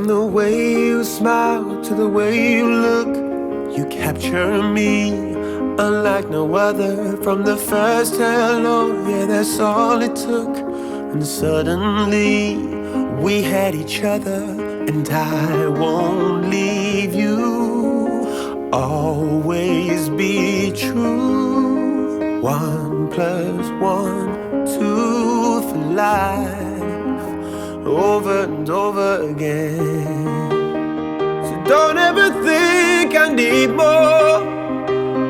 From the way you smile to the way you look, you capture me unlike no other. From the first hello, yeah, that's all it took. And suddenly we had each other, and I won't leave you. Always be true. 1 + 1, 2 for life, over and over again. So don't ever think I need more.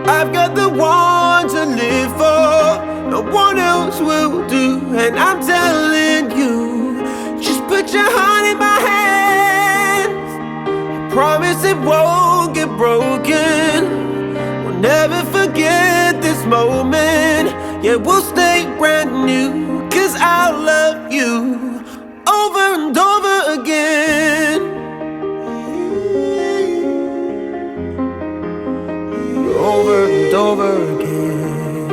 I've got the one to live for. No one else will do. And I'm telling you, just put your heart in my hands. Promise it won't get broken. We'll never forget this moment. Yeah, we'll stay brand new. 'Cause I'll love you over and over again. Over and over again.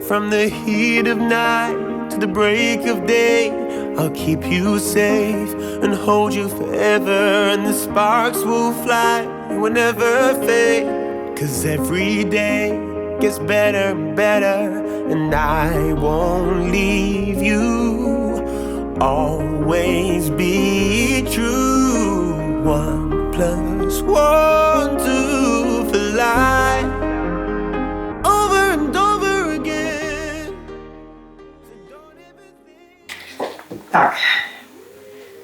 From the heat of night to the break of day, I'll keep you safe and hold you forever. And the sparks will fly and will never fade. 'Cause every day gets better and better. And I won't leave you. Always be true. 1 + 1, 2 for life, over and over again. Tak,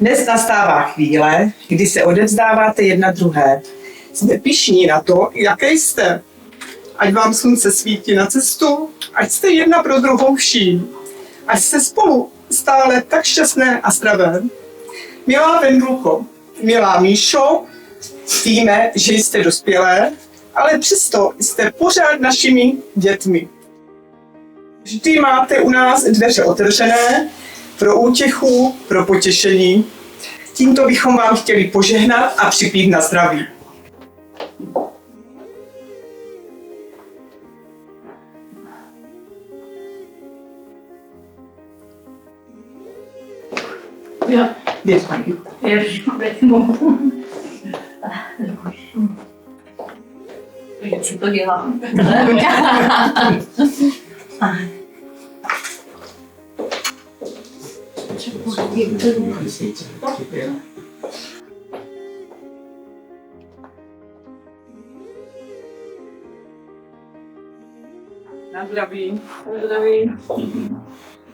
dnes nastává chvíle, kdy se odevzdáváte jedna druhé. Jsme pyšní na to, jaké jste. Ať vám slunce svítí na cestu, ať jste jedna pro druhou vší. Ať jste spolu stále tak šťastné a zdravé. Milá Vendulko, milá Míšo, víme, že jste dospělé, ale přesto jste pořád našimi dětmi. Vždy máte u nás dveře otevřené pro útěchu, pro potěšení. Tímto bychom vám chtěli požehnat a připít na zdraví. Jo. Děkuji. Jak si to dělá? Na zdraví. Zdraví.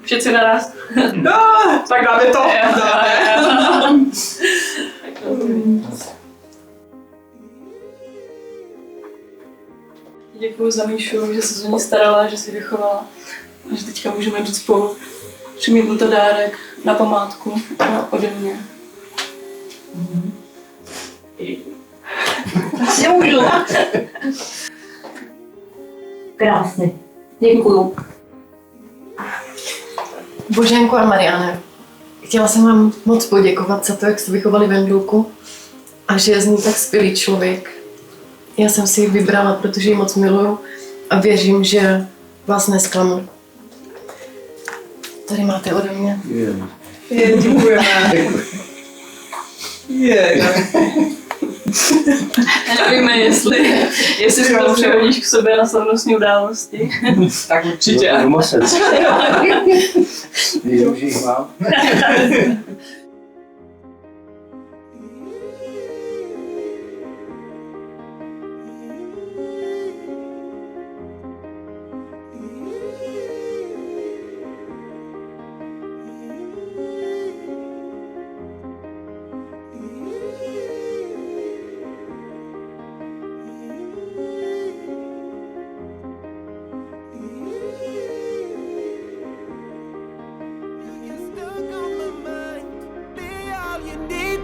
Všichni naraz. No, tak dáme to. Děkuji za Míšu, že se o ní starala, že si vychovala a že teďka můžeme být spolu. Přijmi mu to dárek na památku ode mě. Nemůžu. Krásně. Děkuju. Boženko a Mariane, chtěla jsem vám moc poděkovat za to, jak jste vychovali Vendulku a že je z ní tak skvělý člověk. Já jsem si ji vybrala, protože ji moc miluju a věřím, že vás nesklamu. Tady máte ode mě. Děkujeme. Nevíme, jestli si to přehodíš k sobě na slavnostní události. Tak určitě. Nejlepších mám.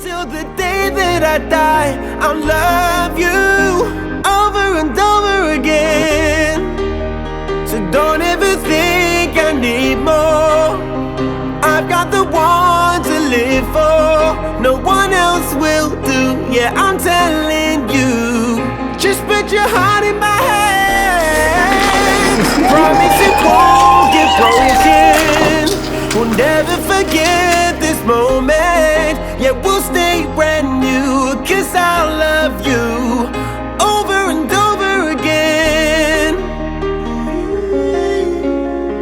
Till the day that I die, I'll love you over and over again. So don't ever think I need more. I've got the one to live for. No one else will do. Yeah, I'm telling you. Just put your heart in my hands. Promise it won't get broken. Never forget this moment. Yeah, we'll stay brand new, 'cause I'll love you over and over again.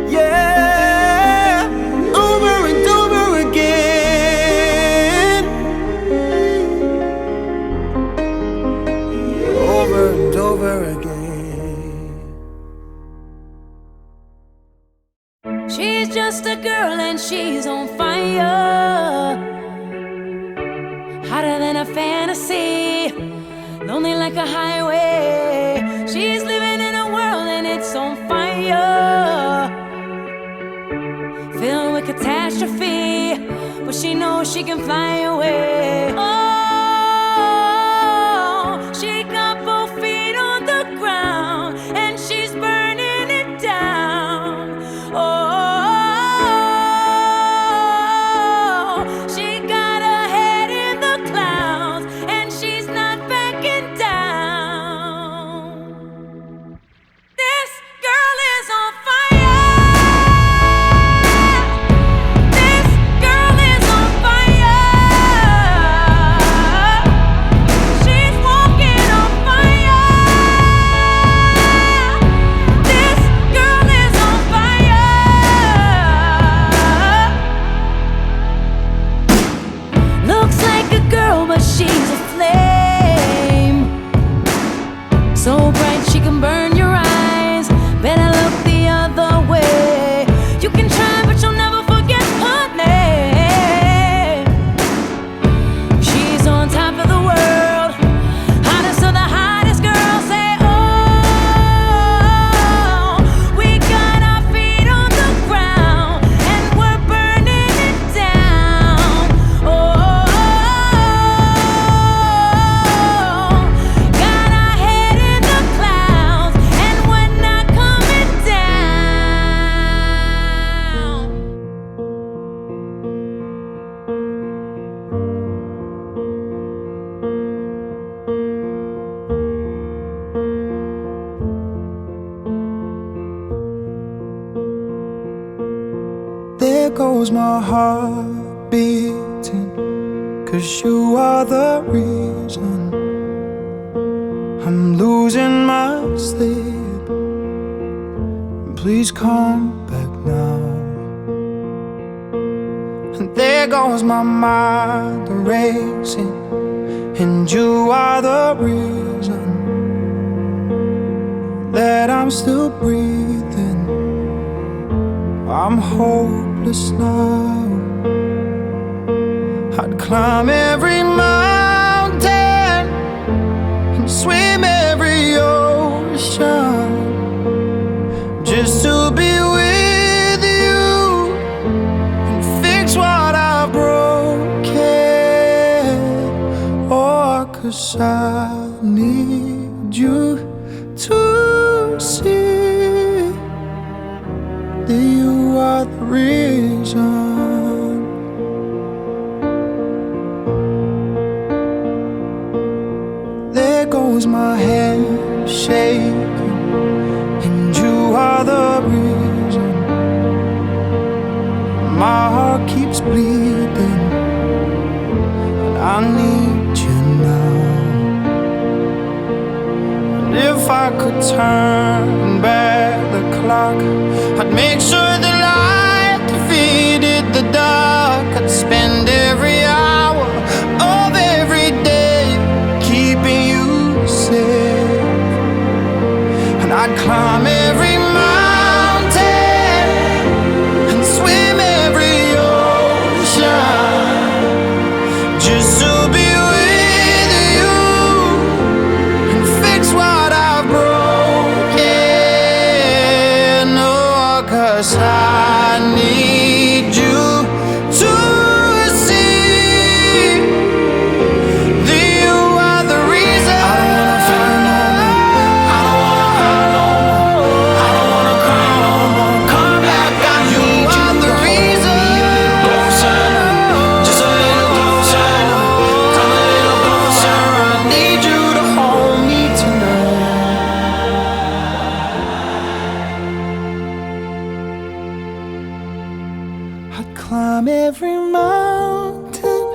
Yeah, over and over again. Over and over again. She's just a girl and she's on fire, hotter than a fantasy, lonely like a highway. She's living in a world and it's on fire, filled with catastrophe, but she knows she can fly away. Oh, she got both feet on the ground and she's burning it down. Oh, she got her head in the clouds and she's not backing down. This girl is on fire. This girl is on fire. She's walking on fire. This girl is on fire. Looks like a girl, but she's a flame. So bright she can burn your eyes. Better look the other way. You can try, but you'll never forget her name. She's on top of the world, hottest of the hottest girls. Say, oh, we got our feet on the ground and we're burning it down. Oh, got our head in the clouds and we're not coming down. There goes my heart beating, 'cause you are the reason I'm losing my sleep. Please come back now. And there goes my mind racing, and you are the reason that I'm still breathing. I'm hopeless now. I'd climb every mountain and swim every ocean just to be with you and fix what I've broken. Oh, 'cause I need you to see that you are the reason. There goes my hand shaking, and you are the reason. My heart keeps bleeding, and I need you now. And if I could turn back the clock, I'd make sure the light defeated the dark. I'd spend every hour of every day keeping you safe, and I'd climb every mountain and swim every ocean just to be with you and fix what I've broken. Oh, 'cause I need you to see that you are the reason. I don't wanna fight no more. I don't wanna hurt no more. I'd climb every mountain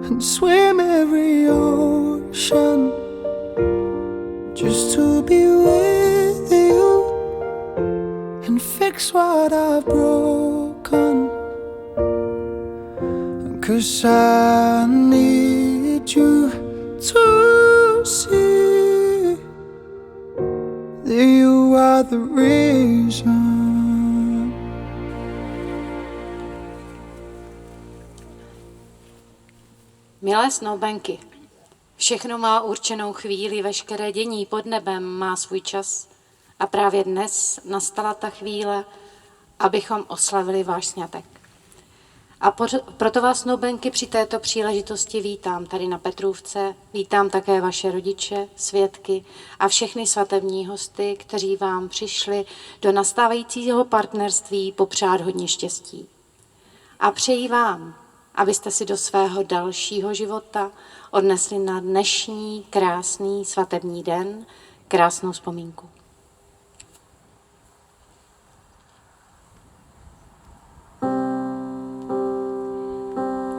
and swim every ocean just to be with you and fix what I've broken. 'Cause I need you to see that you are the reason. Milé snoubenky, všechno má určenou chvíli, veškeré dění pod nebem má svůj čas a právě dnes nastala ta chvíle, abychom oslavili váš sňatek. A proto vás, snoubenky, při této příležitosti vítám tady na Petrůvce, vítám také vaše rodiče, svědky a všechny svatební hosty, kteří vám přišli do nastávajícího partnerství popřát hodně štěstí. A přeji vám, abyste si do svého dalšího života odnesli na dnešní krásný svatební den krásnou vzpomínku.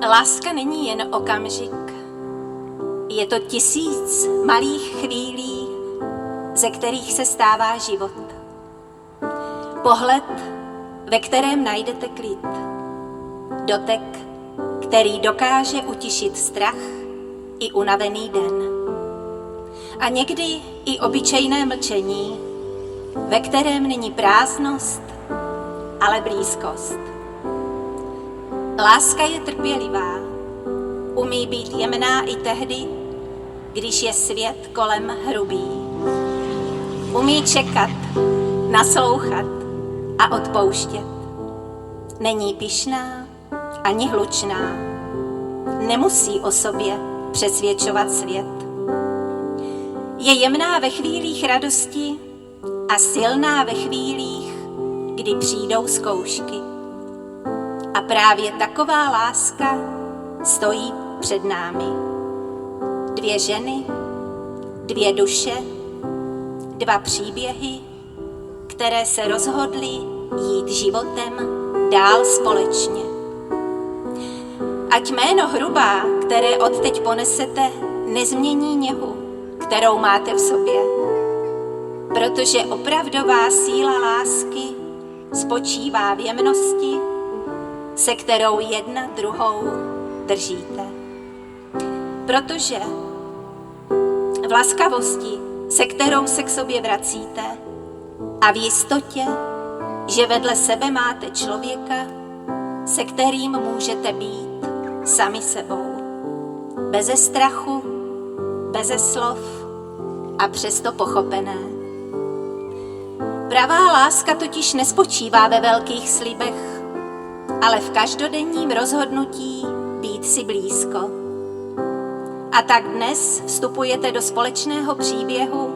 Láska není jen okamžik, je to 1000 malých chvílí, ze kterých se stává život. Pohled, ve kterém najdete klid. Dotek, který dokáže utišit strach i unavený den. A někdy i obyčejné mlčení, ve kterém není prázdnost, ale blízkost. Láska je trpělivá, umí být jemná i tehdy, když je svět kolem hrubý. Umí čekat, naslouchat a odpouštět. Není pyšná ani hlučná, nemusí o sobě přesvědčovat svět. Je jemná ve chvílích radosti a silná ve chvílích, kdy přijdou zkoušky. A právě taková láska stojí před námi. 2 ženy, 2 duše, 2 příběhy, které se rozhodly jít životem dál společně. Ať jméno Hrubá, které odteď ponesete, nezmění něhu, kterou máte v sobě. Protože opravdová síla lásky spočívá v jemnosti, se kterou jedna druhou držíte. Protože v laskavosti, se kterou se k sobě vracíte, a v jistotě, že vedle sebe máte člověka, se kterým můžete být sami sebou. Beze strachu, beze slov a přesto pochopené. Pravá láska totiž nespočívá ve velkých slibech, ale v každodenním rozhodnutí být si blízko. A tak dnes vstupujete do společného příběhu,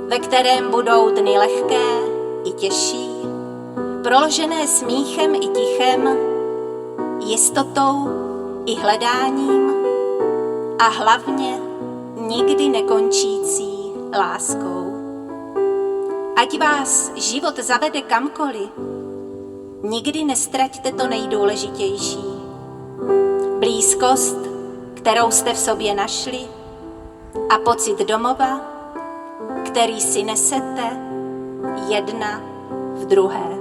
ve kterém budou dny lehké i těžší, proložené smíchem i tichem, jistotou i hledáním a hlavně nikdy nekončící láskou. Ať vás život zavede kamkoliv, nikdy nestraťte to nejdůležitější. Blízkost, kterou jste v sobě našli, a pocit domova, který si nesete jedna v druhé.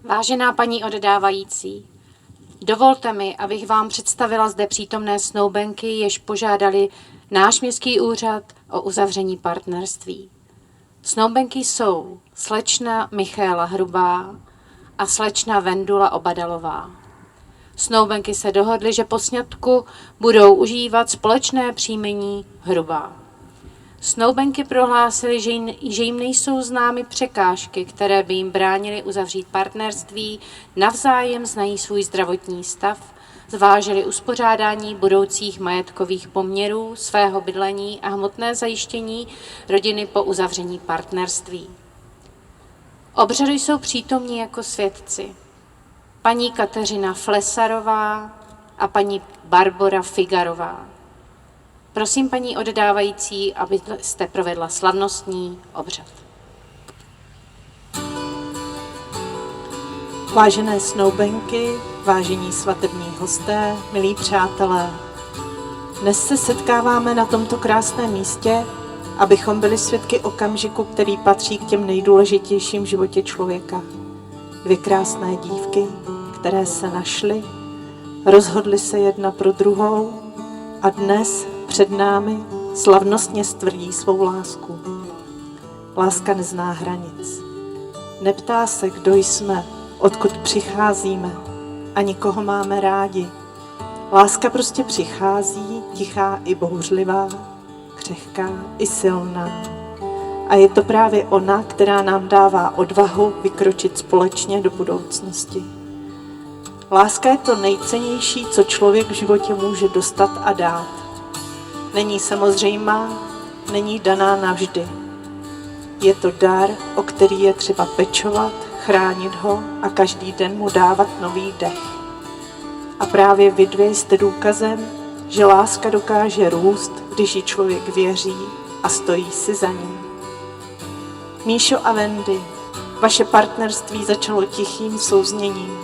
Vážená paní oddávající, dovolte mi, abych vám představila zde přítomné snoubenky, jež požádali náš městský úřad o uzavření partnerství. Snoubenky jsou slečna Michaela Hrubá a slečna Vendula Obadalová. Snoubenky se dohodly, že po sňatku budou užívat společné příjmení Hrubá. Snoubenky prohlásily, že jim nejsou známy překážky, které by jim bránily uzavřít partnerství, navzájem znají svůj zdravotní stav, zvážili uspořádání budoucích majetkových poměrů, svého bydlení a hmotné zajištění rodiny po uzavření partnerství. Obřadu jsou přítomní jako svědci paní Kateřina Flesarová a paní Barbora Figarová. Prosím paní oddávající, abyste provedla slavnostní obřad. Vážené snoubenky, vážení svatební hosté, milí přátelé, dnes se setkáváme na tomto krásném místě, abychom byli svědky okamžiku, který patří k těm nejdůležitějším v životě člověka. 2 krásné dívky, které se našly, rozhodly se jedna pro druhou a dnes před námi slavnostně stvrdí svou lásku. Láska nezná hranic. Neptá se, kdo jsme, odkud přicházíme, ani koho máme rádi. Láska prostě přichází, tichá i bouřlivá, křehká i silná. A je to právě ona, která nám dává odvahu vykročit společně do budoucnosti. Láska je to nejcennější, co člověk v životě může dostat a dát. Není samozřejmá, není daná navždy. Je to dar, o který je třeba pečovat, chránit ho a každý den mu dávat nový dech. A právě vy 2 jste důkazem, že láska dokáže růst, když ji člověk věří a stojí si za ní. Míšo a Wendy, vaše partnerství začalo tichým souzněním,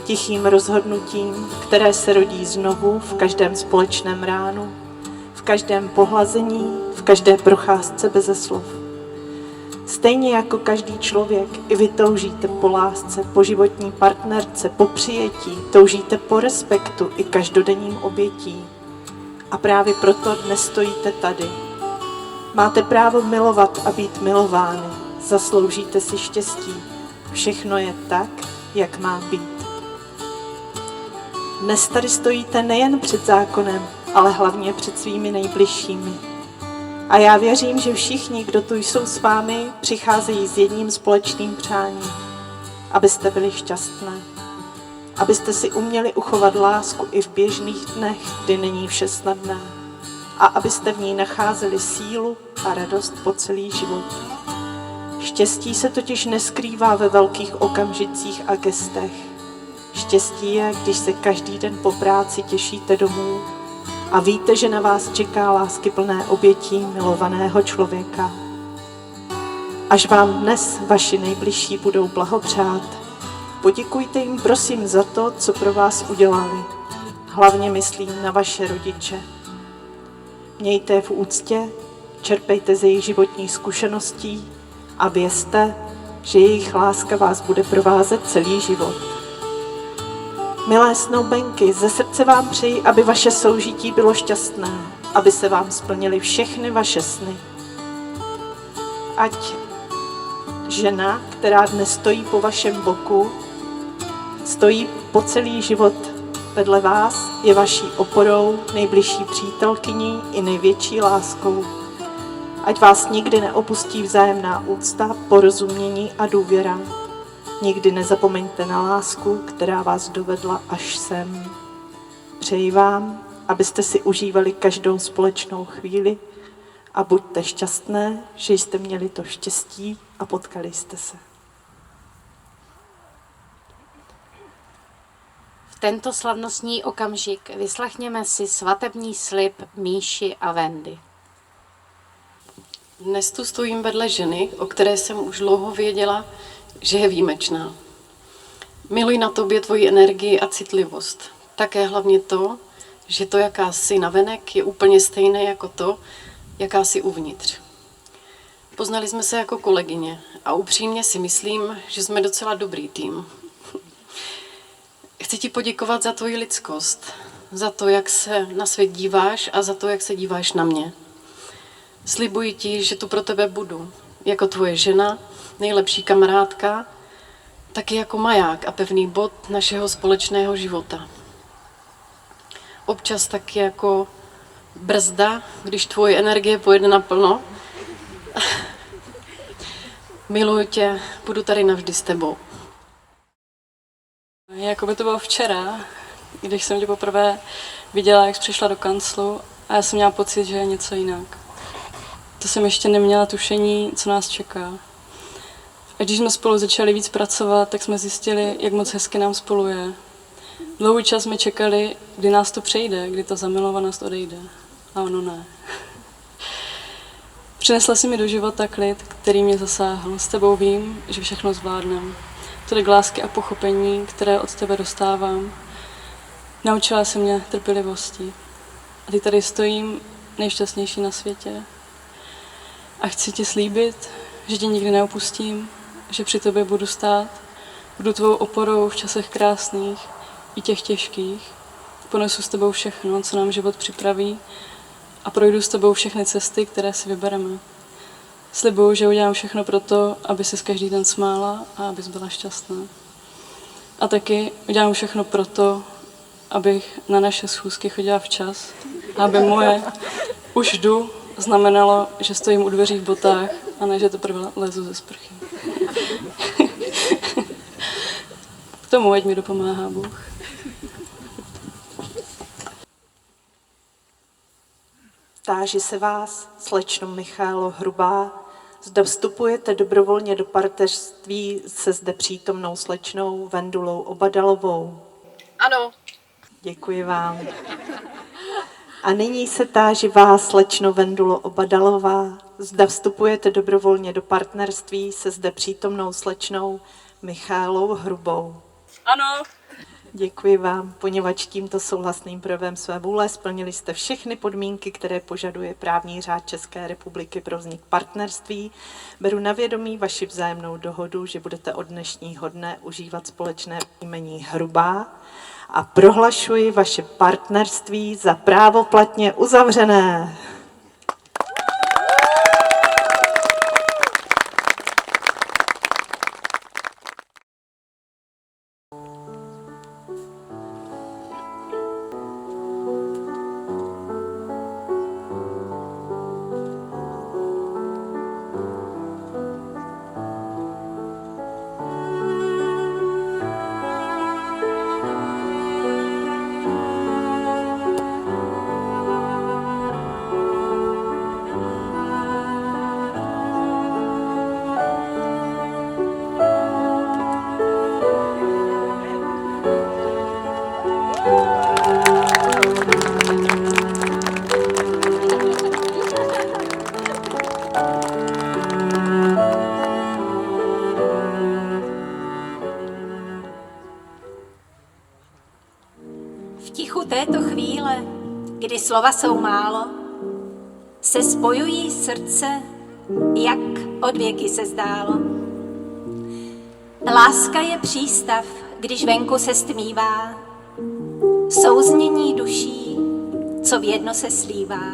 tichým rozhodnutím, které se rodí znovu v každém společném ránu, v každém pohlazení, v každé procházce beze slov. Stejně jako každý člověk, i vy toužíte po lásce, po životní partnerce, po přijetí, toužíte po respektu i každodenním obětí. A právě proto dnes stojíte tady. Máte právo milovat a být milovány, zasloužíte si štěstí. Všechno je tak, jak má být. Dnes tady stojíte nejen před zákonem, ale hlavně před svými nejbližšími. A já věřím, že všichni, kdo tu jsou s vámi, přicházejí s jedním společným přáním, abyste byli šťastné, abyste si uměli uchovat lásku i v běžných dnech, kdy není vše snadné, a abyste v ní nacházeli sílu a radost po celý život. Štěstí se totiž neskrývá ve velkých okamžicích a gestech. Štěstí je, když se každý den po práci těšíte domů a víte, že na vás čeká láskyplné obětí milovaného člověka. Až vám dnes vaši nejbližší budou blahopřát, poděkujte jim prosím za to, co pro vás udělali. Hlavně myslím na vaše rodiče. Mějte je v úctě, čerpejte ze jejich životních zkušeností a vězte, že jejich láska vás bude provázet celý život. Milé snoubenky, ze srdce vám přeji, aby vaše soužití bylo šťastné, aby se vám splnily všechny vaše sny. Ať žena, která dnes stojí po vašem boku, stojí po celý život vedle vás, je vaší oporou, nejbližší přítelkyní i největší láskou. Ať vás nikdy neopustí vzájemná úcta, porozumění a důvěra. Nikdy nezapomeňte na lásku, která vás dovedla až sem. Přeji vám, abyste si užívali každou společnou chvíli a buďte šťastné, že jste měli to štěstí a potkali jste se. V tento slavnostní okamžik vyslechněme si svatební slib Míši a Wendy. Dnes tu stojím vedle ženy, o které jsem už dlouho věděla, že je výjimečná. Miluji na tobě tvoji energii a citlivost. Také hlavně to, že to, jaká jsi navenek, je úplně stejné jako to, jaká jsi uvnitř. Poznali jsme se jako kolegyně a upřímně si myslím, že jsme docela dobrý tým. Chci ti poděkovat za tvoji lidskost, za to, jak se na svět díváš a za to, jak se díváš na mě. Slibuji ti, že tu pro tebe budu, jako tvoje žena, nejlepší kamarádka, taky jako maják a pevný bod našeho společného života. Občas taky jako brzda, když tvoje energie pojede naplno. Miluji tě, budu tady navždy s tebou. Jako by to bylo včera, když jsem tě poprvé viděla, jak jsi přišla do kanclu a já jsem měla pocit, že je něco jinak. To jsem ještě neměla tušení, co nás čeká. A když jsme spolu začali víc pracovat, tak jsme zjistili, jak moc hezky nám spolu je. Dlouhý čas jsme čekali, kdy nás to přejde, kdy ta zamilovanost odejde. A ono ne. Přinesla si mi do života klid, který mě zasáhl. S tebou vím, že všechno zvládnem. Tolik lásky a pochopení, které od tebe dostávám. Naučila se mě trpělivosti. A teď tady stojím nejšťastnější na světě. A chci ti slíbit, že tě nikdy neopustím, že při tobě budu stát, budu tvou oporou v časech krásných i těch těžkých. Ponesu s tebou všechno, co nám život připraví a projdu s tebou všechny cesty, které si vybereme. Slibuju, že udělám všechno pro to, aby si každý den smála a abys byla šťastná. A taky udělám všechno pro to, abych na naše schůzky chodila včas a aby moje už jdu znamenalo, že stojím u dveří v botách a ne, že teprve lezu ze sprchy. K tomu ať mi dopomáhá Bůh. Táži se vás, slečno Michaelo Hrubá, zda vstupujete dobrovolně do partnerství se zde přítomnou slečnou Vendulou Obadalovou. Ano. Děkuji vám. A nyní se táži vás, slečno Vendulo Obadalová, zda vstupujete dobrovolně do partnerství se zde přítomnou slečnou Michaelou Hrubou. Ano. Děkuji vám, poněvadž tímto souhlasným projevem své vůle splnili jste všechny podmínky, které požaduje právní řád České republiky pro vznik partnerství. Beru na vědomí vaši vzájemnou dohodu, že budete od dnešního dne užívat společné jmení Hrubá a prohlašuji vaše partnerství za právoplatně uzavřené. V tichu této chvíle, kdy slova jsou málo, se spojují srdce, jak od věky se zdálo. Láska je přístav, když venku se stmívá, souznění duší, co v jedno se slívá.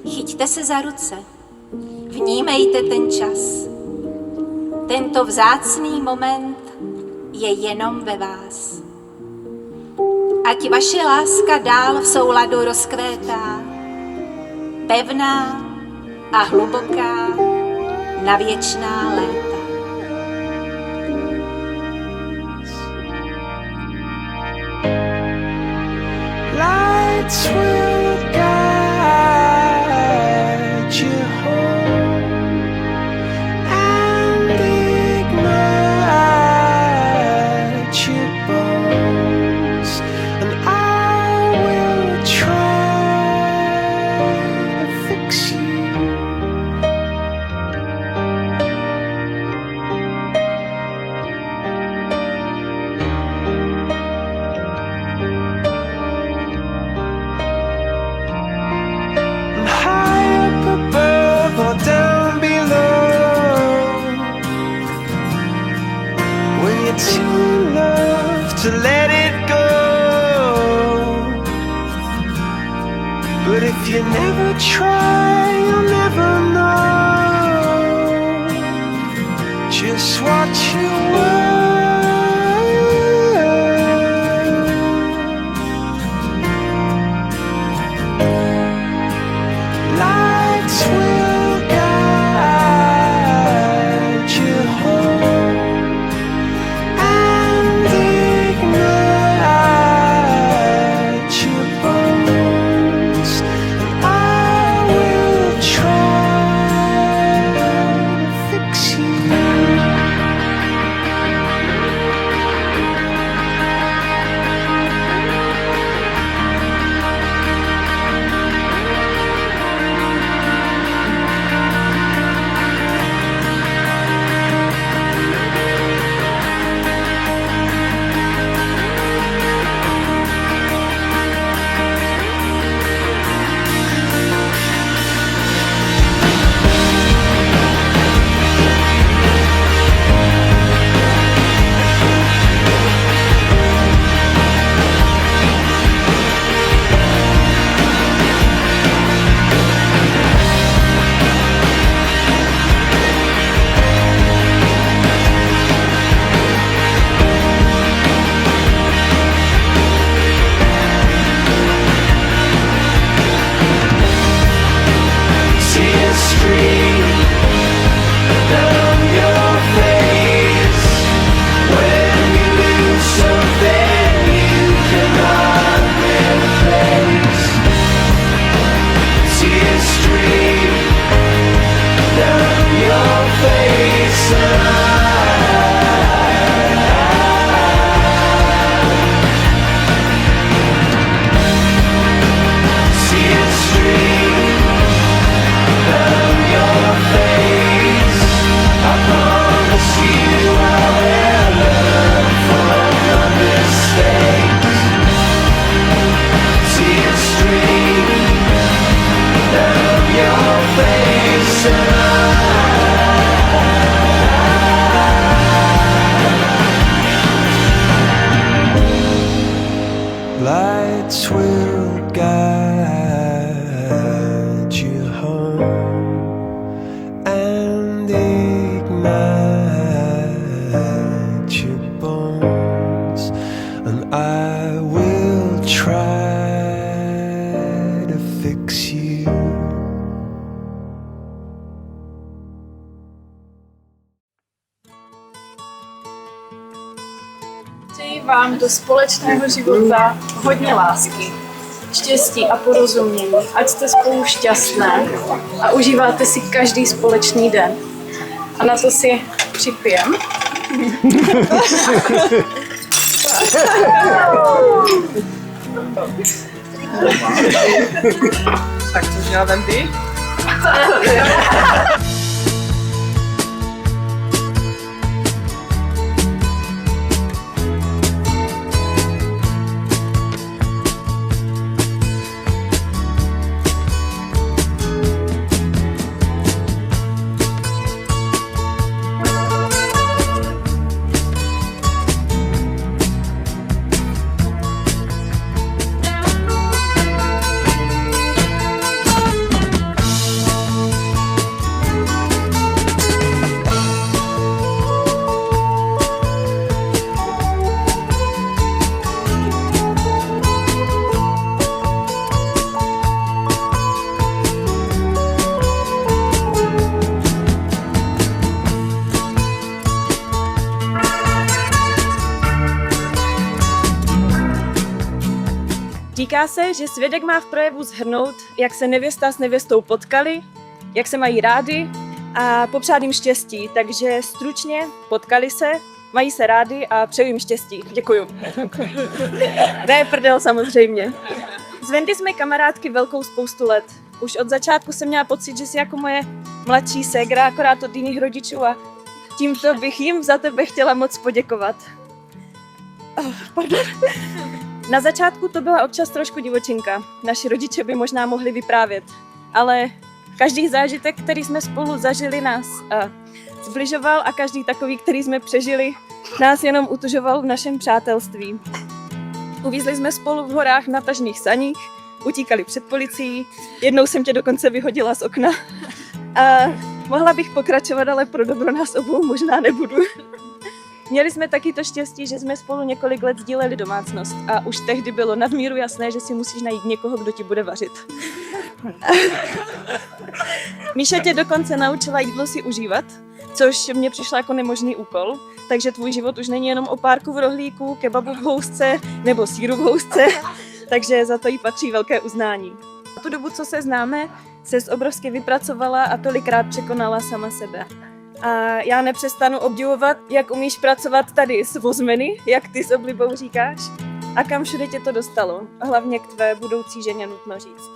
Chyťte se za ruce, vnímejte ten čas. Tento vzácný moment je jenom ve vás. Ať vaše láska dál v souladu rozkvétá, pevná a hluboká na věčná léta. Lights will guide you home and ignite your bones, and I will try to fix you. Or down below, when you're too in love to let it go. But if you never try, you'll never know just what you were. Lights will guide you home and ignite your bones, and I Lights will guide you home and ignite your bones, and I will try to fix you. Přeji vám do společného života hodně lásky, štěstí a porozumění, ať jste spolu šťastné a užíváte si každý společný den. A na to si připijem. Tak to měla vem ty? Říká se, že svědek má v projevu shrnout, jak se nevěsta s nevěstou potkali, jak se mají rádi a popřát jim štěstí. Takže stručně potkali se, mají se rádi a přeju jim štěstí. Děkuju. Ne prdel samozřejmě. S Wendy jsme kamarádky velkou spoustu let. Už od začátku jsem měla pocit, že jsi jako moje mladší ségra, akorát od jiných rodičů a tímto bych jim za tebe chtěla moc poděkovat. Pardon. Na začátku to byla občas trošku divočinka. Naši rodiče by možná mohli vyprávět, ale každý zážitek, který jsme spolu zažili, nás zbližoval a každý takový, který jsme přežili, nás jenom utužoval v našem přátelství. Uvízli jsme spolu v horách na tažných saních, utíkali před policií, jednou jsem tě dokonce vyhodila z okna. A mohla bych pokračovat, ale pro dobro nás obou možná nebudu. Měli jsme taky to štěstí, že jsme spolu několik let sdíleli domácnost a už tehdy bylo nadmíru jasné, že si musíš najít někoho, kdo ti bude vařit. Míša tě dokonce naučila jídlo si užívat, což mně přišlo jako nemožný úkol, takže tvůj život už není jenom o párku v rohlíku, kebabu v housce nebo sýru v housce, takže za to jí patří velké uznání. A tu dobu, co se známe, ses obrovsky vypracovala a tolikrát překonala sama sebe. A já nepřestanu obdivovat, jak umíš pracovat tady s vozmeny, jak ty s oblibou říkáš, a kam všude tě to dostalo, hlavně k tvé budoucí ženě nutno říct.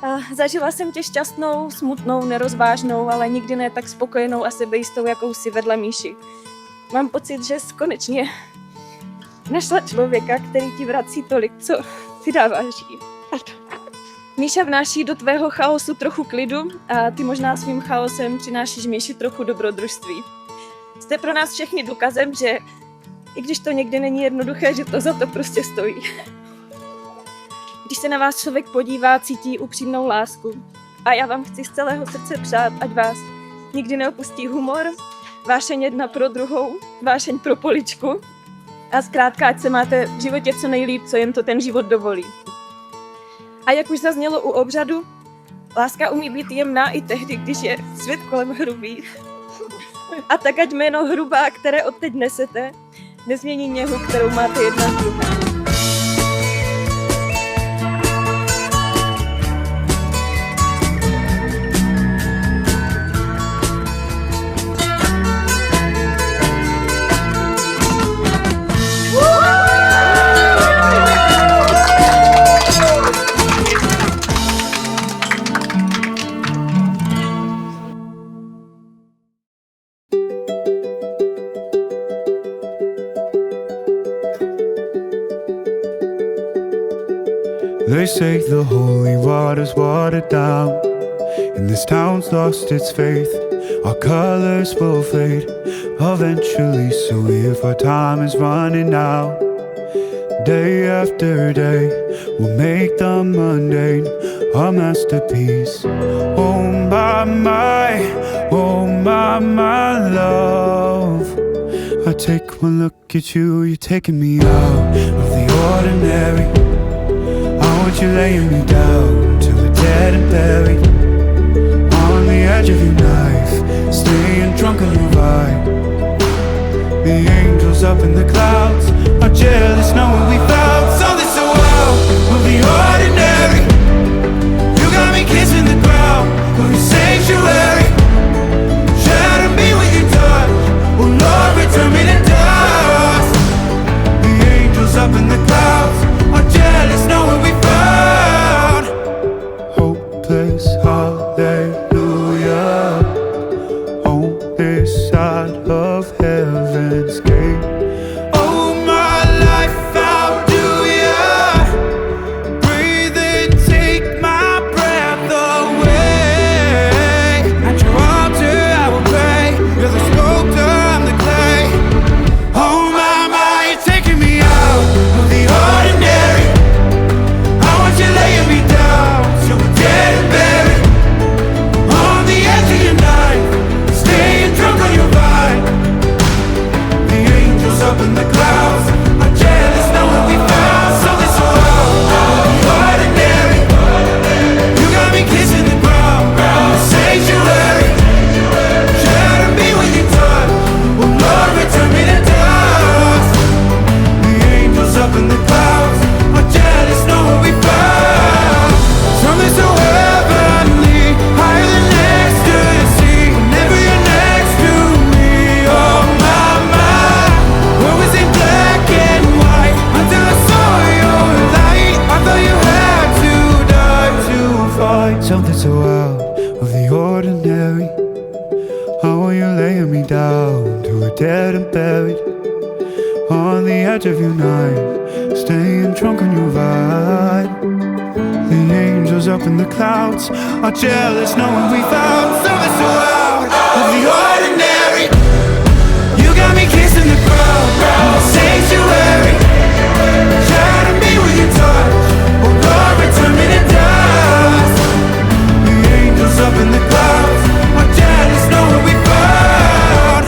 A zažila jsem tě šťastnou, smutnou, nerozvážnou, ale nikdy ne tak spokojenou a sebejistou, jakou si vedla Míši. Mám pocit, že jsi konečně našla člověka, který ti vrací tolik, co si dáváš jí. Míša vnáší do tvého chaosu trochu klidu a ty možná svým chaosem přinášíš Míši trochu dobrodružství. Jste pro nás všechny důkazem, že i když to někdy není jednoduché, že to za to prostě stojí. Když se na vás člověk podívá, cítí upřímnou lásku. A já vám chci z celého srdce přát, ať vás nikdy neopustí humor, vášeň jedna pro druhou, vášeň pro poličku a zkrátka, ať se máte v životě co nejlíp, co jen to ten život dovolí. A jak už zaznělo u obřadu, láska umí být jemná i tehdy, když je svět kolem hrubý. A tak ať jméno Hrubá, které odteď nesete, nezmění něhu, kterou máte jedna z druhé. They say the holy water's watered down, and this town's lost its faith. Our colors will fade eventually, so if our time is running out, day after day, we'll make the mundane a masterpiece. Oh my, love. I take one look at you, you're taking me out of the ordinary. I want you laying me down till we're dead and buried. On the edge of your knife, staying drunk on your vibe. The angels up in the clouds are jealous knowing we found something so wild. We'll be ordinary. You got me kissing the ground, we're in sanctuary. Shatter me with your touch, oh Lord, return me to dust. The angels up in the clouds are jealous knowing we found hopeless hallelujah on this side of heaven's gate. Oh my life, how do ya breathe and take my breath away? At your altar I will pray, you're the sculptor, I'm the clay. Oh my, you're taking me out of the ordinary. I want you laying me down till we're dead and buried. On the edge of your knife, staying drunk on your vine. The angels up in the clouds are jealous knowing we found something so wild. The ordinary. You got me kissing the ground, sanctuary. Shatter me with your touch, oh Lord, return me to dust. The angels up in the clouds are jealous knowing we found something so heavenly, higher than ecstasy. Whenever you're next to me, oh my, what was in black and white until I saw your light. I thought you had to die to find something so out of the ordinary. How are you laying me down to a dead and buried? On the edge of your knife, staying drunk on your vibe. The angels up in the clouds are jealous knowing we found something so out of the ordinary. You got me kissing the ground, sanctuary. Shatter me with your touch, oh Lord, return me to dust. The angels up in the clouds are jealous knowing we found.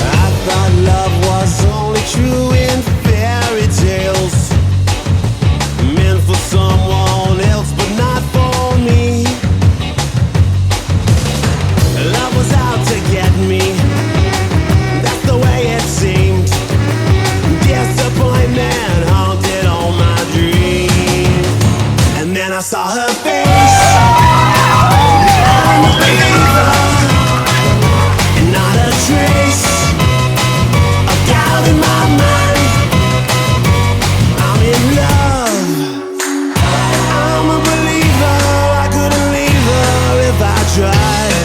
I thought love was only true in fairy tales, meant for someone else but not for me. Love was out to get me, that's the way it seemed. Disappointment haunted all my dreams. And then I saw her face. I'm a believer, and not a trace of doubt in my mind. I'm in love. I'm a believer. I couldn't leave her if I tried.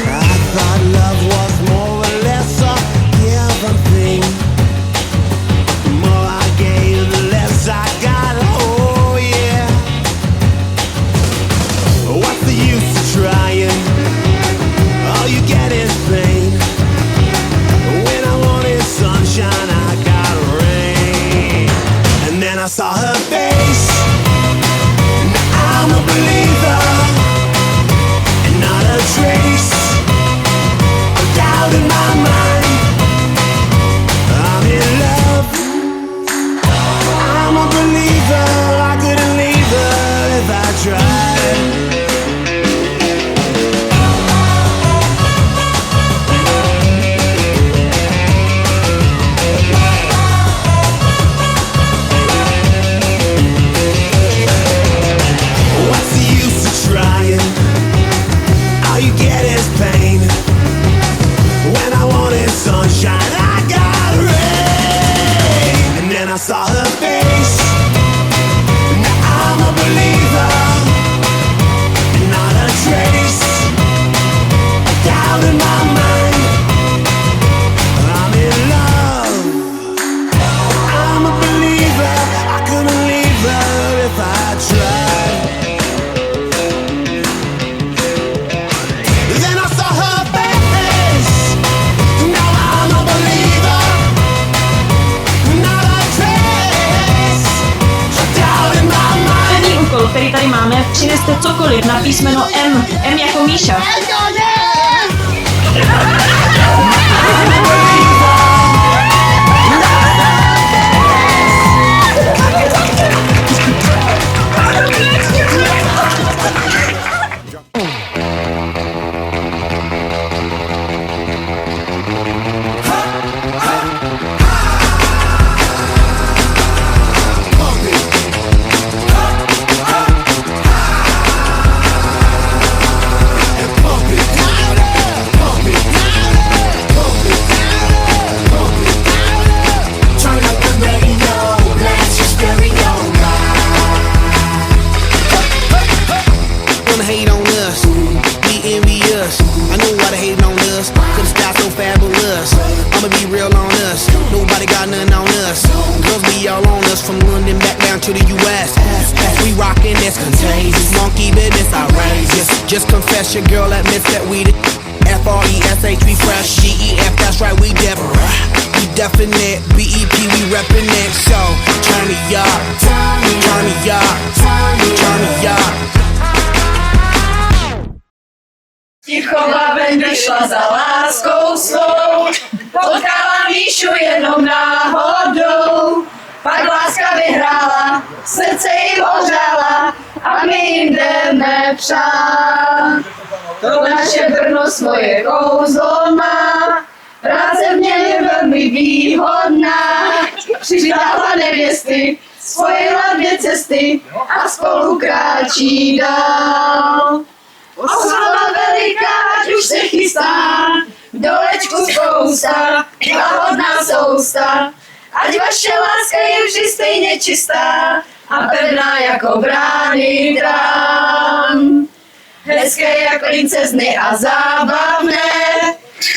I thought love was more or less a given thing. The more I gave, the less I got. Oh yeah. What's the use of trying? All you get is pain. When I wanted sunshine, I got rain. And then I saw her face. Now I'm a believer, and not a trace of doubt in my mind. I'm in love. I'm a believer. I couldn't leave her if I tried. What's the use of trying? All you get is pain. When I wanted sunshine, I got rain. And then I saw her face. Now I'm a believer, and not a trace of doubt in my mind. který tady máme, přineste cokoliv na písmeno M. M jako Míša. Just confess your girl admits that we the F-R-E-S-H, we fresh, G-E-F, that's right, we Deborah. We definite, B-E-P, we reppin' it, so turn me up, turn me up, turn me up. Ticho ven vyšla za láskou svou, potkala Míšu jenom náhodou. Pak láska vyhrála, srdce jim ohřála a my jim jdeme přát. To naše Brno svoje kouzlo má, práce v něm je velmi výhodná. Přitáhla nevěsty, spojila dvě cesty a spolu kráčí dál. Oslava veliká, ať už se chystá, v dolečku spousta, lahodná sousta. Ať vaše láska je vždy stejně čistá a pevná jako brány trám. Hezké jak princezny a zábavné,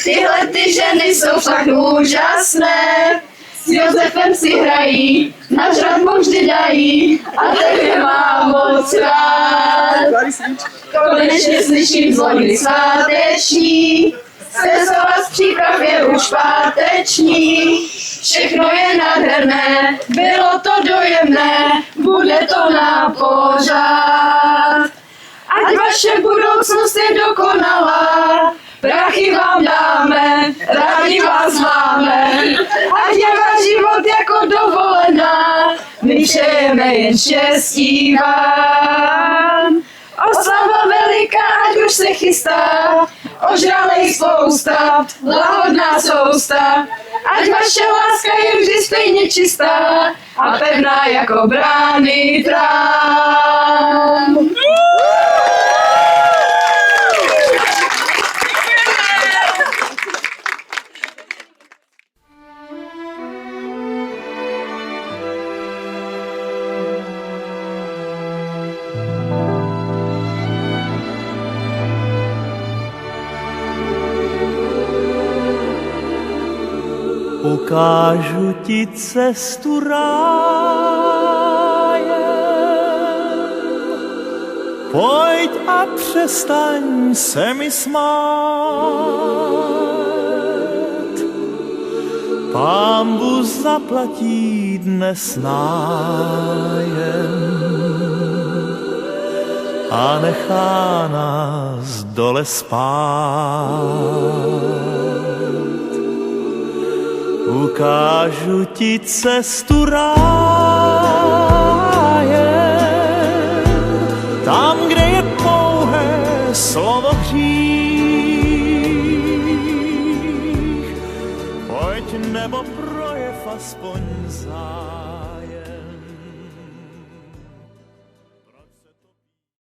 tyhle ty ženy jsou fakt úžasné. S Josefem si hrají, nažrat mu vždy dají a tebe mám moc rád. Konečně slyším zvony sváteční, stresovat z příprav je už páteční. Všechno je nádherné, bylo to dojemné, bude to na pořád. Ať vaše budoucnost je dokonalá, prachy vám dáme, rádi vás máme. Ať je váš život jako dovolená, my přejeme jen štěstí vám. Oslava veliká, ať už se chystá, ožralej spousta, lahodná sousta. Ať vaše láska je vždy stejně čistá a pevná jako brány trám. Ukážu ti cestu rájem, pojď a přestaň se mi smát. Pánbůh zaplatí dnes nájem a nechá nás dole spát. Ukážu ti cestu rájem, tam, kde je pouhé slovo hřích. Pojď nebo projev aspoň zájem.